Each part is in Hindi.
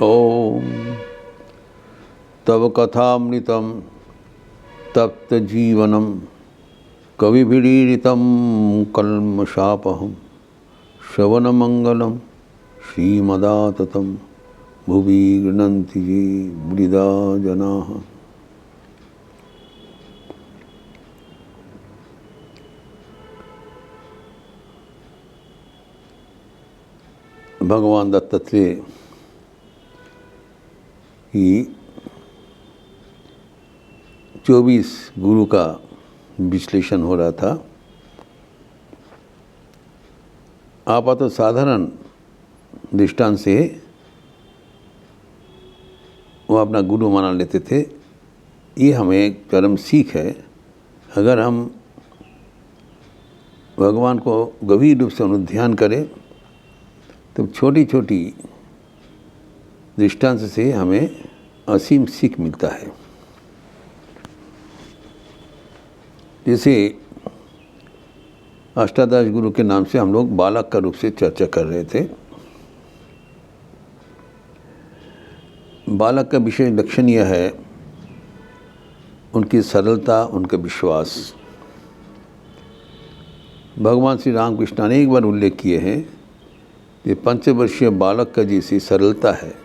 ओम तव कथामृतं तप्तजीवनं कविभिरीडितं कल्मषापहं श्रवणमंगलं श्रीमदाततं भुवि गृह्णन्ति ये मुनिदा जनाः। भगवान दत्तात्रेय की 24 गुरु का विश्लेषण हो रहा था। आपात साधारण दृष्टांत से वो अपना गुरु माना लेते थे। ये हमें एक चरम सीख है। अगर हम भगवान को गंभीर रूप से अनुध्यान करें तो छोटी छोटी दृष्टांत से हमें असीम सीख मिलता है। जैसे अष्टादश गुरु के नाम से हम लोग बालक का रूप से चर्चा कर रहे थे। बालक का विशेष लक्षण यह है उनकी सरलता, उनका विश्वास। भगवान श्री रामकृष्ण ने एक बार उल्लेख किए हैं कि 5 वर्षीय बालक का जैसी सरलता है।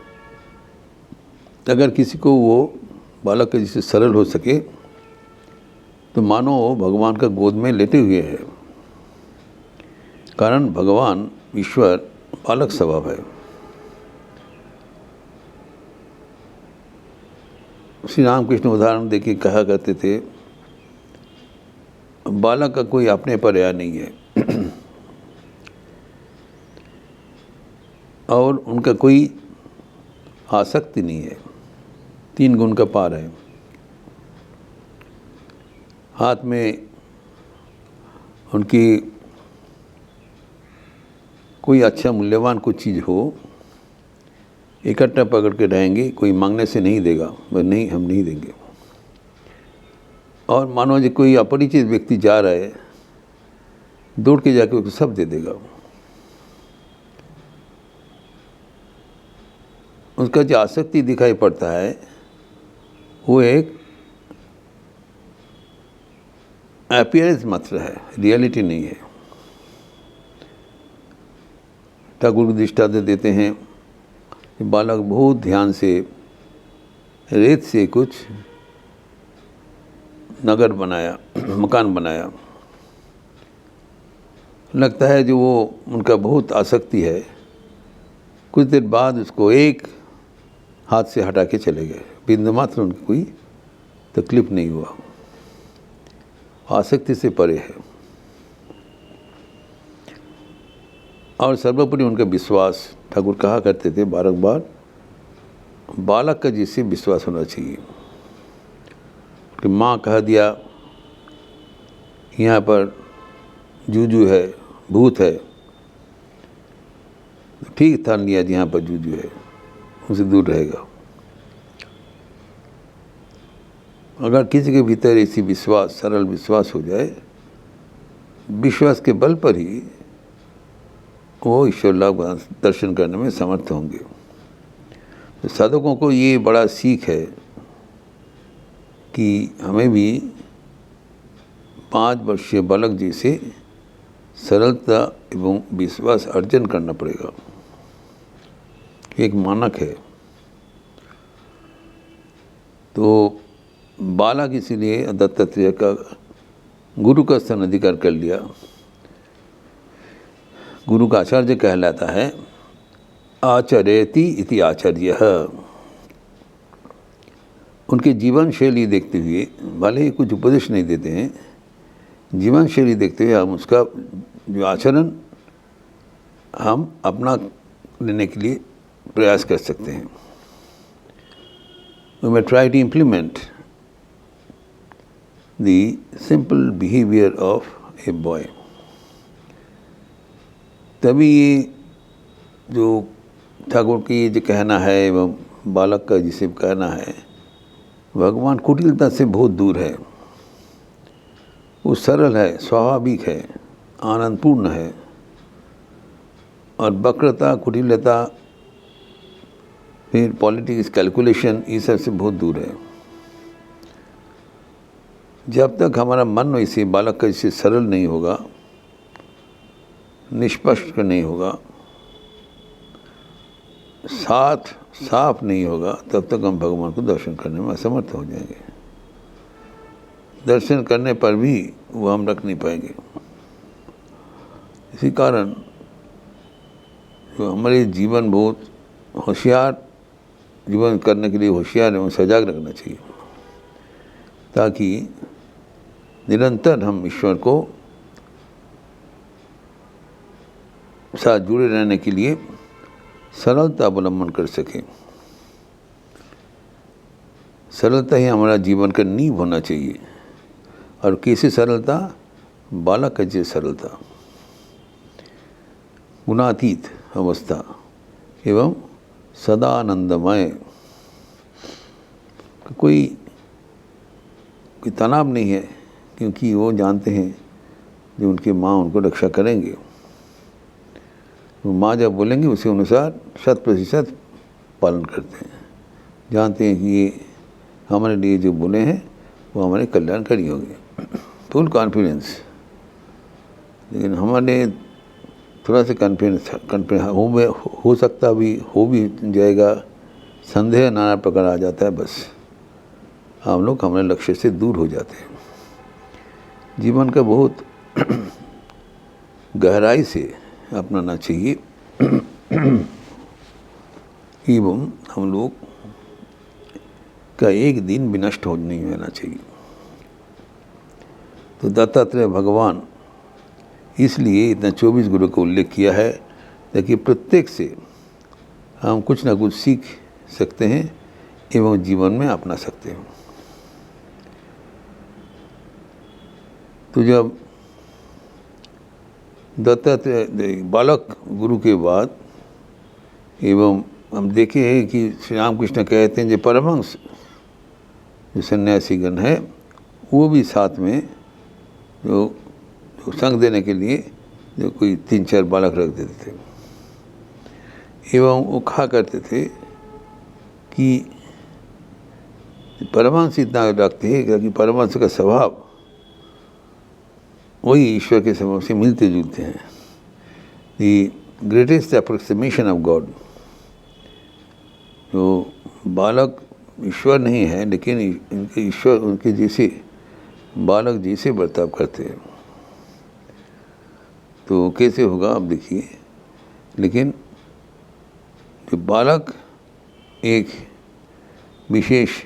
अगर किसी को वो बालक का जैसे सरल हो सके तो मानो वो भगवान का गोद में लेटे हुए है। कारण भगवान ईश्वर बालक स्वभाव है। श्री रामकृष्ण उदाहरण देके कहा करते थे, बालक का कोई अपने पर्याय नहीं है और उनका कोई आसक्ति नहीं है। 3 गुण का पार है। हाथ में उनकी कोई अच्छा मूल्यवान कुछ चीज़ हो, इकट्ठा पकड़ के रहेंगे। कोई मांगने से नहीं देगा, वह नहीं, हम नहीं देंगे। और मानो जो कोई अपरिचित व्यक्ति जा रहा है, दौड़ के जाके उसको सब दे देगा। उसका जो आसक्ति दिखाई पड़ता है वो एक अपीयरेंस मात्र है, रियलिटी नहीं है। ठाकुर दृष्टांत देते हैं कि बालक बहुत ध्यान से रेत से कुछ नगर बनाया, मकान बनाया। लगता है जो वो उनका बहुत आसक्ति है। कुछ देर बाद उसको एक हाथ से हटा के चले गए। बिंदु मात्र उनकी कोई तकलीफ नहीं हुआ। आसक्ति से परे है। और सर्वोपरि उनका विश्वास। ठाकुर कहा करते थे बारंबार, बालक का जिससे विश्वास होना चाहिए कि माँ कह दिया यहाँ पर जूजू है, भूत है, ठीक ठान लिया जहाँ पर जूजू है उनसे दूर रहेगा। अगर किसी के भीतर ऐसी विश्वास, सरल विश्वास हो जाए, विश्वास के बल पर ही वो ईश्वर लाभ दर्शन करने में समर्थ होंगे। तो साधकों को ये बड़ा सीख है कि हमें भी 5 वर्षीय बालक जैसे सरलता एवं विश्वास अर्जन करना पड़ेगा। एक मानक है। तो बालक इसीलिए दत्तात्रेय का गुरु का स्थान अधिकार कर लिया। गुरु का आचार्य कहलाता है। आचर्यति इति आचार्यः। उनके जीवन शैली देखते हुए, भले ही कुछ उपदेश नहीं देते हैं, जीवन शैली देखते हुए हम उसका जो आचरण हम अपना लेने के लिए प्रयास कर सकते हैं। We may try to implement the simple behavior of a boy. तभी ये जो ठाकुर की जो कहना है एवं बालक का जिसे कहना है, भगवान कुटिलता से बहुत दूर है। वो सरल है, स्वाभाविक है, आनंदपूर्ण है। और वक्रता, कुटिलता फिर पॉलिटिक्स, कैलकुलेशन, ये सब से बहुत दूर है। जब तक हमारा मन वैसे बालक का जैसे सरल नहीं होगा, निष्पक्ष नहीं होगा, साफ नहीं होगा, तब तक हम भगवान को दर्शन करने में असमर्थ हो जाएंगे। दर्शन करने पर भी वो हम रख नहीं पाएंगे। इसी कारण जो हमारे जीवन बहुत होशियार जीवन करने के लिए होशियार एवं सजाग रखना चाहिए, ताकि निरंतर हम ईश्वर को साथ जुड़े रहने के लिए सरलता अवलंबन कर सकें। सरलता ही हमारा जीवन का नींव होना चाहिए। और कैसी सरलता? बालक का जैसे सरलता, गुणातीत अवस्था एवं सदा आनंदमय। कोई तनाव नहीं है, क्योंकि वो जानते हैं जो उनकी माँ उनको रक्षा करेंगे। वो माँ जब बोलेंगे उसी अनुसार 100% पालन करते हैं। जानते हैं कि ये हमारे लिए जो बोले हैं वो हमारे कल्याणकारी होंगे, फुल कॉन्फिडेंस। लेकिन हमारे थोड़ा सा कॉन्फिडेंस हो सकता हो भी जाएगा, संदेह नाना प्रकार आ जाता है, बस हम लोग हमारे लक्ष्य से दूर हो जाते हैं। जीवन का बहुत गहराई से अपनाना चाहिए एवं हम लोग का एक दिन भी नष्ट हो नहीं होना चाहिए। तो दत्तात्रेय भगवान इसलिए इतना 24 गुरु का उल्लेख किया है, ताकि प्रत्येक से हम कुछ ना कुछ सीख सकते हैं एवं जीवन में अपना सकते हैं। तो जब दत्तात्रेय बालक गुरु के बाद एवं हम देखे हैं कि श्री रामकृष्ण कहते हैं जो परमहंस जो सन्यासीगण है वो भी साथ में जो संग देने के लिए जो कोई 3-4 बालक रख देते थे, एवं वो कहा करते थे कि परमहंस इतना रखते हैं कि परमहंस का स्वभाव वही ईश्वर के स्वभाव से मिलते जुलते हैं। The greatest approximation of God. तो बालक ईश्वर नहीं है, लेकिन इनके ईश्वर उनके जैसे बालक जैसे बर्ताव करते हैं। तो कैसे होगा आप देखिए। लेकिन जो बालक एक विशेष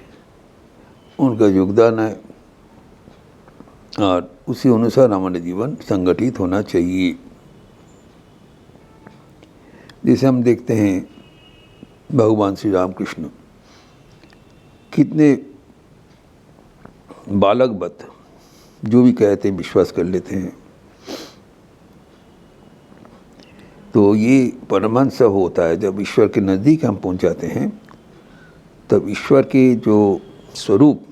उनका योगदान है, और उसी अनुसार हमारे जीवन संगठित होना चाहिए। जैसे हम देखते हैं भगवान श्री रामकृष्ण कितने बालकवत जो भी कहते हैं विश्वास कर लेते हैं। तो ये परमहंस होता है, जब ईश्वर के नज़दीक हम पहुंच जाते हैं तब ईश्वर के जो स्वरूप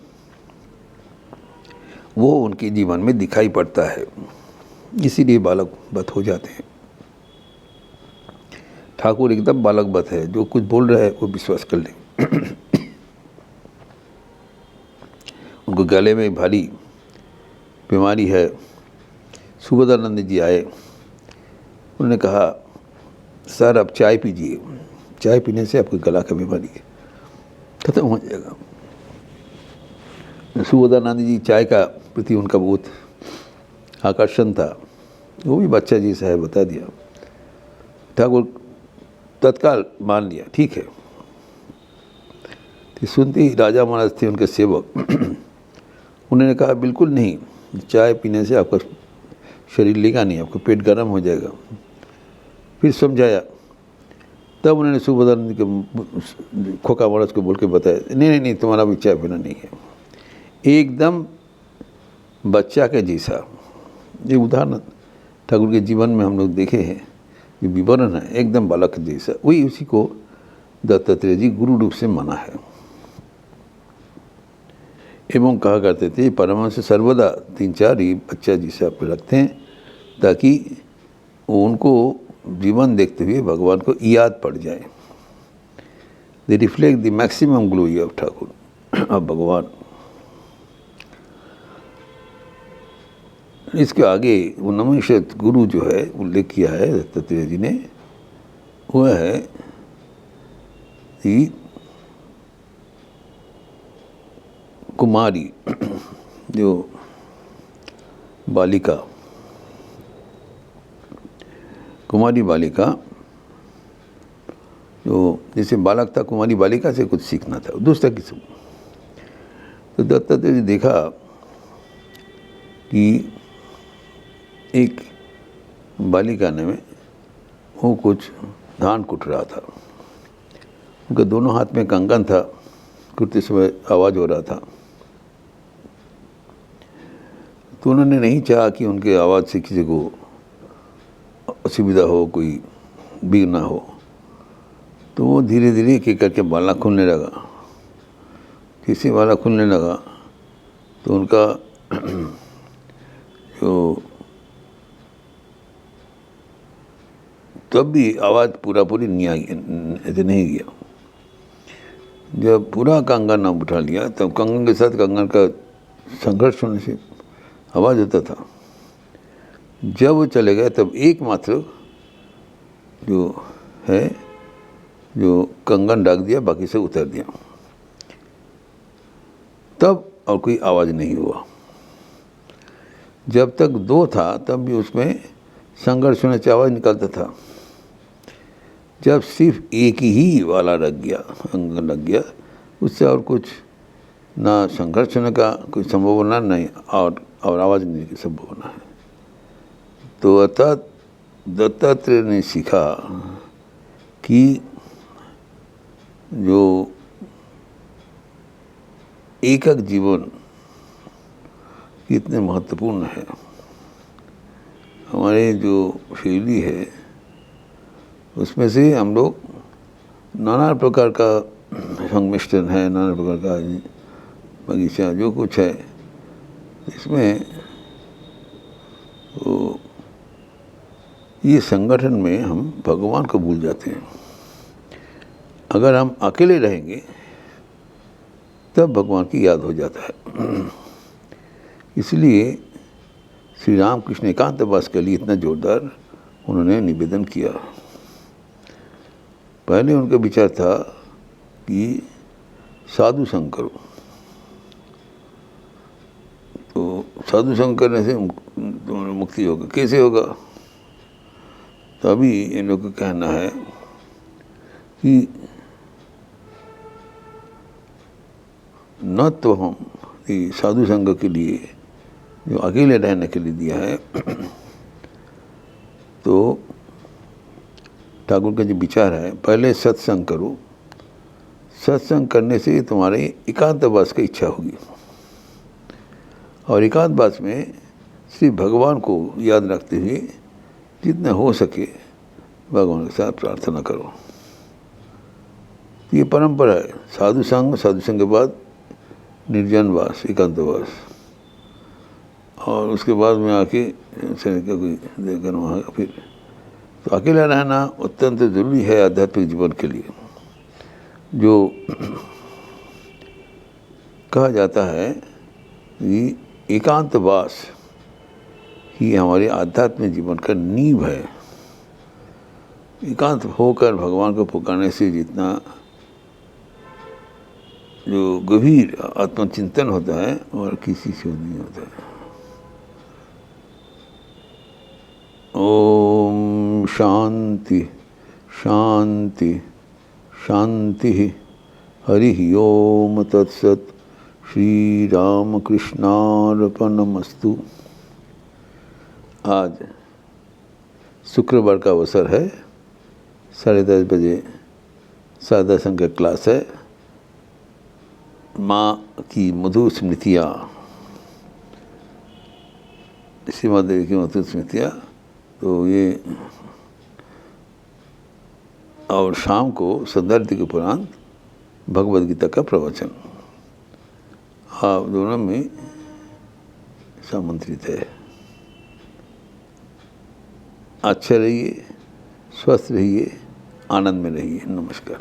वो उनके जीवन में दिखाई पड़ता है, इसीलिए बालकवत हो जाते हैं। ठाकुर एकदम बालकवत है, जो कुछ बोल रहा है वो विश्वास कर ले। उनको गले में भारी बीमारी है। सुबोधानंद जी आए, उन्होंने कहा सर आप चाय पीजिए, चाय पीने से आपके गला का बीमारी खत्म हो जाएगा। सुबोधानंद जी चाय का प्रति उनका बहुत आकर्षण था, वो भी बच्चा जैसा है बता दिया। ठाकुर तत्काल मान लिया, ठीक है। तो सुनते ही राजा महाराज थे उनके सेवक, उन्होंने कहा बिल्कुल नहीं, चाय पीने से आपका शरीर लेगा नहीं, आपका पेट गर्म हो जाएगा। फिर समझाया, तब उन्होंने सुबोधानंद के खोखा महाराज को बोल के बताया नहीं नहीं तुम्हारा भी चाय पीना नहीं है। एकदम बच्चा के जैसा। ये उदाहरण ठाकुर के जीवन में हम लोग देखे हैं, ये विवरण है एकदम बालक जैसा। वही उसी को दत्तात्रेय जी गुरु रूप से माना है। एवं कहा करते थे परमहंस सर्वदा 3-4 ही बच्चा जैसा आप रखते हैं, ताकि उनको जीवन देखते हुए भगवान को याद पड़ जाए। दे reflect the maximum glory of Thakur of भगवान। इसके आगे वो नमोनिषद गुरु जो है उल्लेख किया है दत्तात्रेय जी ने, वह है कि कुमारी जो बालिका, कुमारी बालिका जो जैसे बालक था, कुमारी बालिका से कुछ सीखना था, दूसरा किस्म। तो दत्तात्रेय जी देखा कि एक बालिका ने में वो कुछ धान कुट रहा था, उनके दोनों हाथ में कंगन था, कुटते समय आवाज़ हो रहा था। तो उन्होंने नहीं चाहा कि उनके आवाज़ से किसी को असुविधा हो, कोई बिग ना हो। तो वो धीरे धीरे एक करके बाला खुलने लगा। किसी बाला खुलने लगा तो उनका जो तब भी आवाज़ पूरी नहीं आई, ऐसे नहीं गया। जब पूरा कंगन ना उठा लिया तब कंगन के साथ कंगन का संघर्ष होने से आवाज़ होता था। जब वो चले गए तब एकमात्र जो है जो कंगन डाक दिया, बाकी से उतर दिया। तब और कोई आवाज़ नहीं हुआ। जब तक दो था तब भी उसमें संघर्ष होने से आवाज़ निकलता था। जब सिर्फ एक ही वाला रख गया, कंगन लग गया, उससे और कुछ ना संघर्ष होने का कोई संभावना नहीं और आवाज़ नहीं की संभावना है। तो अर्थात दत्तात्रेय ने सीखा कि जो एकक जीवन कितने महत्वपूर्ण है। हमारे जो शैली है उसमें से हम लोग नाना प्रकार का संमिश्रण है, नाना प्रकार का बगीचा जो कुछ है, इसमें तो ये संगठन में हम भगवान को भूल जाते हैं। अगर हम अकेले रहेंगे तब भगवान की याद हो जाता है। इसलिए श्री रामकृष्ण एकांतवास के लिए इतना जोरदार उन्होंने निवेदन किया। पहले उनका विचार था कि साधु संग करो, तो साधु संग करने से मुक्ति होगा। कैसे होगा? तो अभी इन लोग का कहना है कि न तो हम साधु संग के लिए जो अकेले रहने के लिए दिया है, तो ठाकुर का जो विचार है पहले सत्संग करो, सत्संग करने से तुम्हारे एकांतवास की इच्छा होगी और एकांतवास में श्री भगवान को याद रखते हुए जितना हो सके भगवान के साथ प्रार्थना करो। ये परंपरा है। साधु संग के बाद निर्जनवास, एकांतवास, और उसके बाद में आके कोई देखकर वहाँ फिर तो अकेला रहना अत्यंत ज़रूरी है आध्यात्मिक जीवन के लिए। जो कहा जाता है कि एकांतवास ही हमारे आध्यात्मिक जीवन का नींव है। एकांत होकर भगवान को पुकारने से जितना जो गंभीर आत्मचिंतन होता है और किसी से नहीं होता है। ओम शांति शांति शांति। हरि ओम तत्सत। श्री राम कृष्णार्पणमस्तु। आज शुक्रवार का अवसर है, 10:30 बजे सादा संघ का क्लास है। माँ की मधुर स्मृतियाँ, सीमा देवी की मधुर स्मृतियाँ, तो ये, और शाम को सौंदर्य के उपरांत भगवद गीता का प्रवचन। आप दोनों में सम्मंत्रित है। अच्छे रहिए, स्वस्थ रहिए, आनंद में रहिए। नमस्कार।